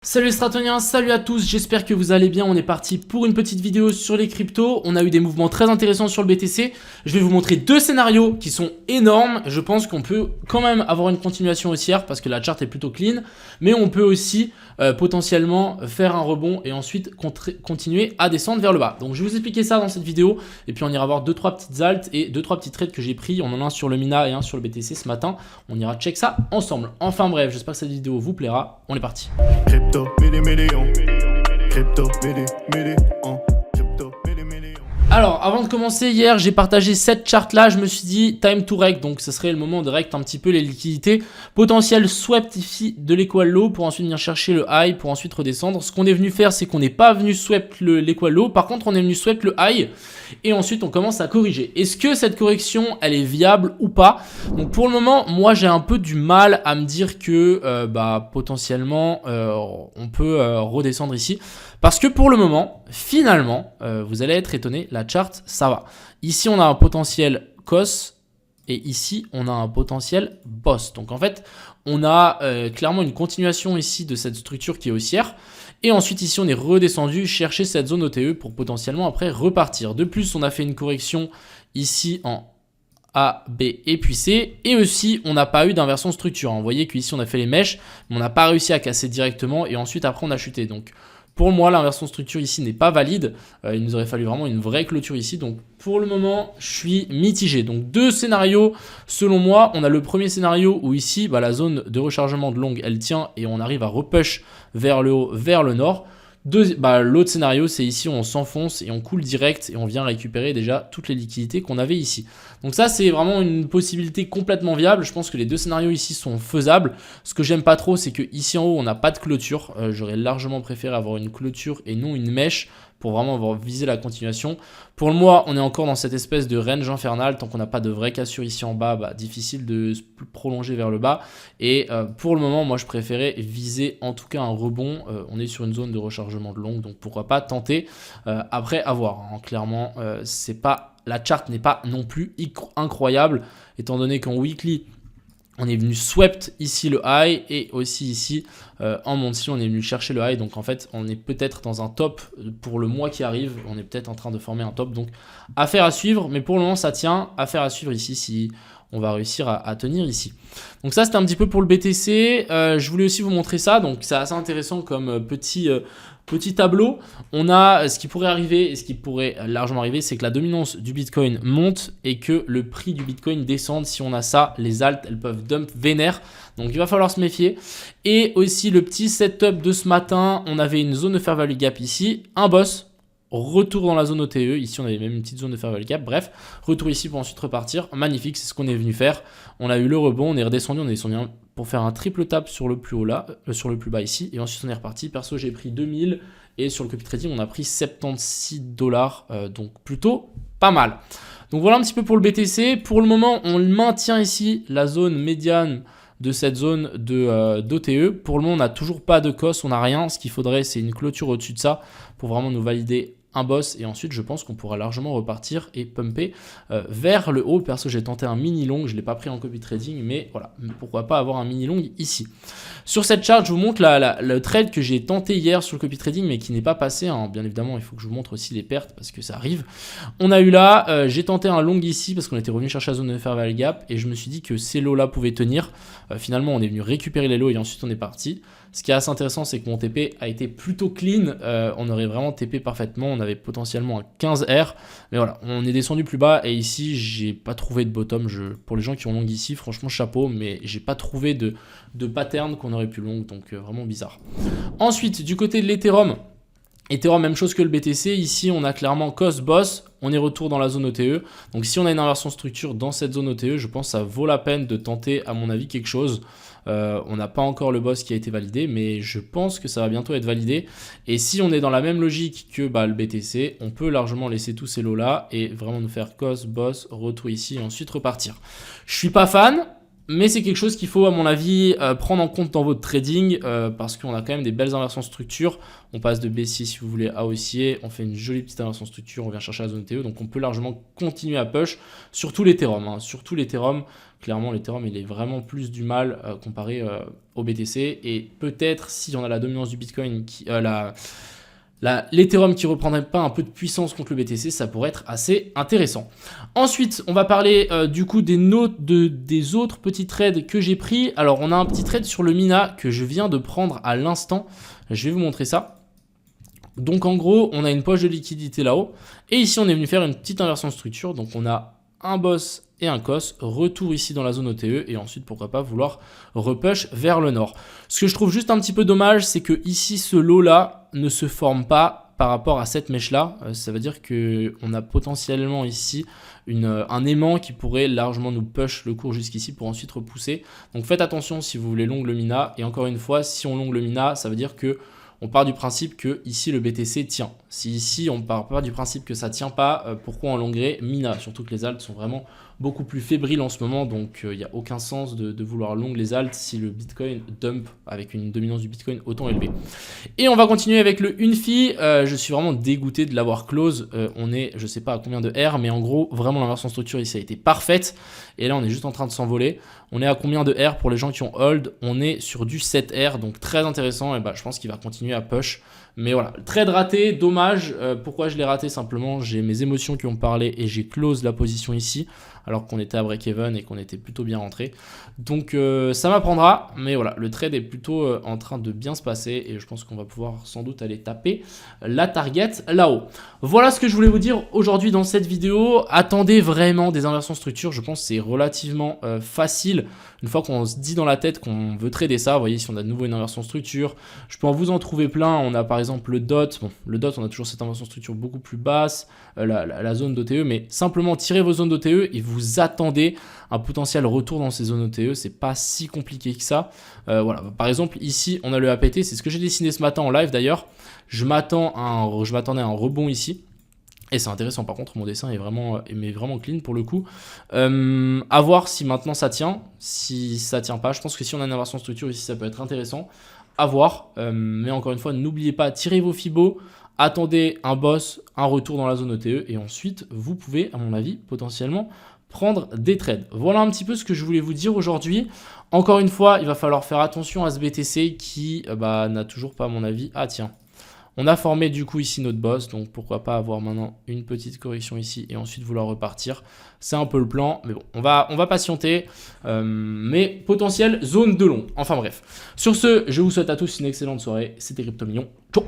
Salut les stratoniens, salut à tous, j'espère que vous allez bien. On est parti pour une petite vidéo sur les cryptos. On a eu des mouvements très intéressants sur le BTC. Je vais vous montrer deux scénarios qui sont énormes. Je pense qu'on peut quand même avoir une continuation haussière parce que la charte est plutôt clean. Mais on peut aussi potentiellement faire un rebond et ensuite continuer à descendre vers le bas. Donc je vais vous expliquer ça dans cette vidéo. Et puis on ira voir 2-3 petites alts et 2-3 petits trades que j'ai pris. On en a un sur le Mina et un sur le BTC ce matin. On ira check ça ensemble. Enfin bref, j'espère que cette vidéo vous plaira. On est parti. Crypto, million. Crypto, million. Crypto, million. Alors, avant de commencer, hier, j'ai partagé cette charte-là. Je me suis dit, time to rect. Donc, ce serait le moment de rect un petit peu les liquidités. Potentiel swept ici de l'equal low pour ensuite venir chercher le high pour ensuite redescendre. Ce qu'on est venu faire, c'est qu'on n'est pas venu swept l'equal low. Par contre, on est venu swept le high. Et ensuite, on commence à corriger. Est-ce que cette correction, elle est viable ou pas? Donc, pour le moment, moi, j'ai un peu du mal à me dire que potentiellement, on peut redescendre ici. Parce que pour le moment, finalement, vous allez être étonné, la charte, ça va. Ici, on a un potentiel COS et ici, on a un potentiel BOSS. Donc, en fait, on a clairement une continuation ici de cette structure qui est haussière. Et ensuite, ici, on est redescendu chercher cette zone OTE pour potentiellement après repartir. De plus, on a fait une correction ici en A, B et puis C. Et aussi, on n'a pas eu d'inversion structure. Vous voyez qu'ici, on a fait les mèches, mais on n'a pas réussi à casser directement. Et ensuite, après, on a chuté. Donc, pour moi, l'inversion structure ici n'est pas valide. Il nous aurait fallu vraiment une vraie clôture ici. Donc, pour le moment, je suis mitigé. Donc, deux scénarios, selon moi. On a le premier scénario où ici, la zone de rechargement de longue, elle tient et on arrive à repush vers le haut, vers le nord. L'autre scénario, c'est ici, on s'enfonce et on coule direct et on vient récupérer déjà toutes les liquidités qu'on avait ici. Donc ça, c'est vraiment une possibilité complètement viable. Je pense que les deux scénarios ici sont faisables. Ce que j'aime pas trop, c'est que ici en haut, on n'a pas de clôture. J'aurais largement préféré avoir une clôture et non une mèche pour vraiment avoir visé la continuation. Pour le mois, on est encore dans cette espèce de range infernal. Tant qu'on n'a pas de vraie cassure ici en bas, difficile de se prolonger vers le bas. Et pour le moment, moi, je préférais viser en tout cas un rebond. On est sur une zone de rechargement de longue, donc pourquoi pas tenter. Après, à voir. Hein. Clairement, la charte n'est pas non plus incroyable, étant donné qu'en weekly, on est venu swept ici le high et aussi ici en monthly on est venu chercher le high. Donc en fait on est peut-être dans un top pour le mois qui arrive. On est peut-être en train de former un top. Donc affaire à suivre. Mais pour le moment ça tient. Affaire à suivre ici si on va réussir à tenir ici. Donc ça c'était un petit peu pour le BTC. Je voulais aussi vous montrer ça. Donc c'est assez intéressant comme petit tableau. On a ce qui pourrait arriver et ce qui pourrait largement arriver, c'est que la dominance du Bitcoin monte et que le prix du Bitcoin descende. Si on a ça, les alts, elles peuvent dump vénère. Donc il va falloir se méfier. Et aussi le petit setup de ce matin, on avait une zone de fair value gap ici, un boss. Retour dans la zone OTE, ici on avait même une petite zone de fair value gap, bref, retour ici pour ensuite repartir, magnifique, c'est ce qu'on est venu faire. On a eu le rebond, on est descendu pour faire un triple tap sur le plus haut là, sur le plus bas ici, et ensuite on est reparti. Perso j'ai pris 2000 et sur le copy trading on a pris 76 $, donc plutôt pas mal. Donc voilà un petit peu pour le BTC. Pour le moment on maintient ici la zone médiane de cette zone d'OTE. Pour le moment, on n'a toujours pas de COS, on n'a rien. Ce qu'il faudrait, c'est une clôture au-dessus de ça pour vraiment nous valider un boss. Et ensuite, je pense qu'on pourra largement repartir et pumper vers le haut. Perso, j'ai tenté un mini long. Je ne l'ai pas pris en copy trading, mais voilà, pourquoi pas avoir un mini long ici. Sur cette charte, je vous montre le trade que j'ai tenté hier sur le copy trading, mais qui n'est pas passé. Hein. Bien évidemment, il faut que je vous montre aussi les pertes parce que ça arrive. On a eu là, j'ai tenté un long ici parce qu'on était revenu chercher la zone de fair value gap et je me suis dit que ces lots là pouvaient tenir. Finalement, on est venu récupérer les lots et ensuite on est parti. Ce qui est assez intéressant, c'est que mon TP a été plutôt clean. On aurait vraiment TP parfaitement. On avait potentiellement un 15R. Mais voilà, on est descendu plus bas. Et ici, j'ai pas trouvé de bottom. Pour les gens qui ont long ici, franchement, chapeau. Mais j'ai pas trouvé de pattern qu'on aurait pu long. Donc, vraiment bizarre. Ensuite, du côté de l'Ethereum. Ethereum, même chose que le BTC. Ici, on a clairement COS boss. On est retour dans la zone OTE. Donc, si on a une inversion structure dans cette zone OTE, je pense que ça vaut la peine de tenter, à mon avis, quelque chose. On n'a pas encore le boss qui a été validé, mais je pense que ça va bientôt être validé. Et si on est dans la même logique que le BTC, on peut largement laisser tous ces lots-là et vraiment nous faire COS, boss, retour ici et ensuite repartir. Je suis pas fan. Mais c'est quelque chose qu'il faut, à mon avis, prendre en compte dans votre trading parce qu'on a quand même des belles inversions de structure. On passe de baissier si vous voulez à haussier. On fait une jolie petite inversion de structure. On vient chercher la zone TE. Donc on peut largement continuer à push. Surtout l'Ethereum. Hein. Surtout l'Ethereum. Clairement, l'Ethereum, il est vraiment plus du mal comparé au BTC. Et peut-être, si on a la dominance du Bitcoin, l'Ethereum qui reprendrait pas un peu de puissance contre le BTC, ça pourrait être assez intéressant. Ensuite, on va parler du coup des autres petits trades que j'ai pris. Alors, on a un petit trade sur le Mina que je viens de prendre à l'instant. Je vais vous montrer ça. Donc, en gros, on a une poche de liquidité là-haut. Et ici, on est venu faire une petite inversion de structure. Donc, on a un boss et un cos, retour ici dans la zone OTE et ensuite pourquoi pas vouloir repush vers le nord. Ce que je trouve juste un petit peu dommage, c'est que ici ce lot là ne se forme pas par rapport à cette mèche là. Ça veut dire qu'on a potentiellement ici un aimant qui pourrait largement nous push le cours jusqu'ici pour ensuite repousser. Donc faites attention si vous voulez long le Mina, et encore une fois, si on long le Mina, ça veut dire que on part du principe que ici le BTC tient. Si ici on part pas du principe que ça tient pas, pourquoi on longuerait Mina? Surtout que les alts sont vraiment beaucoup plus fébriles en ce moment, donc il n'y a aucun sens de vouloir long les alts si le Bitcoin dump avec une dominance du Bitcoin autant élevée. Et on va continuer avec le Unfi. Je suis vraiment dégoûté de l'avoir close. On est, je sais pas à combien de R, mais en gros vraiment l'inversion de structure ici a été parfaite. Et là on est juste en train de s'envoler. On est à combien de R pour les gens qui ont hold? On est sur du 7R, donc très intéressant. Et bah je pense qu'il va continuer à push. Mais voilà, trade raté, dommage. Pourquoi je l'ai raté? Simplement, j'ai mes émotions qui ont parlé et j'ai close la position ici, alors qu'on était à break-even et qu'on était plutôt bien rentré. Donc ça m'apprendra, mais voilà, le trade est plutôt en train de bien se passer et je pense qu'on va pouvoir sans doute aller taper la target là-haut. Voilà ce que je voulais vous dire aujourd'hui dans cette vidéo. Attendez vraiment des inversions de structure, je pense que c'est relativement facile. Une fois qu'on se dit dans la tête qu'on veut trader ça, vous voyez, si on a de nouveau une inversion de structure, je peux vous en trouver plein. On a par exemple le DOT. Bon, le DOT, on a toujours cette inversion de structure beaucoup plus basse, la zone d'OTE, mais simplement tirez vos zones d'OTE et vous attendez un potentiel retour dans ces zones OTE. C'est pas si compliqué que ça. Voilà. Par exemple, ici, on a le APT. C'est ce que j'ai dessiné ce matin en live d'ailleurs. Je m'attendais à un rebond ici. Et c'est intéressant, par contre, mon dessin est vraiment clean pour le coup. À voir si maintenant ça tient. Si ça tient pas, je pense que si on a une inversion de structure ici, ça peut être intéressant. À voir. Mais encore une fois, n'oubliez pas, tirez vos Fibos, attendez un boss, un retour dans la zone OTE. Et ensuite, vous pouvez, à mon avis, potentiellement prendre des trades. Voilà un petit peu ce que je voulais vous dire aujourd'hui. Encore une fois, il va falloir faire attention à ce BTC qui n'a toujours pas, à mon avis... Ah tiens. On a formé du coup ici notre boss, donc pourquoi pas avoir maintenant une petite correction ici et ensuite vouloir repartir. C'est un peu le plan, mais bon, on va patienter. Mais potentiel zone de long. Enfin bref. Sur ce, je vous souhaite à tous une excellente soirée. C'était Crypto Million. Ciao.